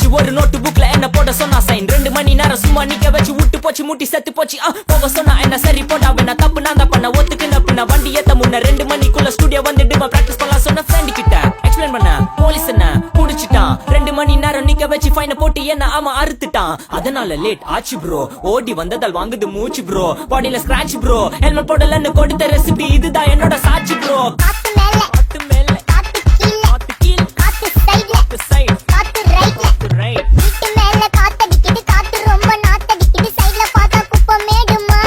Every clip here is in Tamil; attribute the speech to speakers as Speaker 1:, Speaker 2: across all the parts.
Speaker 1: வச்சு ஒரு நோட்டு புக்ல என்ன போட சொன்னா சைன் 2 மணி நேரம் சும்மா நிக்க வச்சு விட்டு போச்சு முட்டி செத்து போச்சு போக சொன்னா என்ன சரி போட்டா வேணா தப்பு நான் தான் பண்ண ஒத்துக்கு நப்புன வண்டி ஏத்த முன்ன 2 மணிக்குள்ள ஸ்டுடியோ வந்துட்டு பிராக்டிஸ் பண்ணலாம் சொன்ன ஃப்ரெண்ட் கிட்ட எக்ஸ்பிளைன் பண்ண போலீஸ் என்ன புடிச்சிட்டான் 2 மணி நேரம் நிக்க வச்சு ஃபைன போட்டு என்ன அவன் அறுத்துட்டான் அதனால லேட் ஆச்சு ப்ரோ ஓடி வந்ததால் வாங்குது மூச்சு ப்ரோ பாடியில ஸ்கிராட்ச் ப்ரோ ஹெல்மெட் போடலன்னு கொடுத்த ரெசிபி இதுதான் என்னோட சாட்சி ப்ரோ காத்து மேல காத்து கீழ காத்து சைடு காத்து ரைட்
Speaker 2: வீட்டு மேல காத்தடிக்குது காத்து ரொம்ப நாத்தடிக்குது சைடுல பார்த்தா குப்பை மேடுமா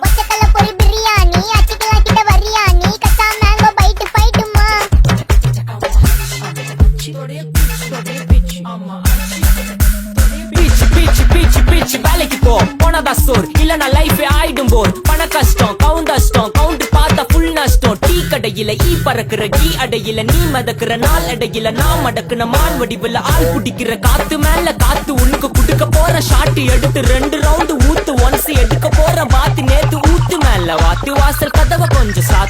Speaker 2: ஒச்சக்கல்ல பொரி பிரியாணி அச்சிக்கலாம் கிட்ட வரியாணி கச்சா மேங்கோ பைட்டு பைட்டுமா
Speaker 1: பீச் வேலைக்கு போ போனதா சோர் இல்லனா லைஃபே ஆயிடும் போர் பண கஷ்டம் கவுண்ட் பார்த்தா ஃபுல் நஷ்டம் டீ கடையில ஈ பறக்குற டீ அடையில நீ மதக்குற நாள் அடையில நான் மடக்குன மான் வடிவுல ஆள் புடிக்கிற காத்து மேல காத்து உனக்கு குடுக்க போற ஷாட் எடுத்து 2 ரவுண்டு ஊத்து ஒன்ஸ் எடுக்க போற வாத்து நேத்து ஊத்து மேல வாத்து வாசல் கதவை கொஞ்சம்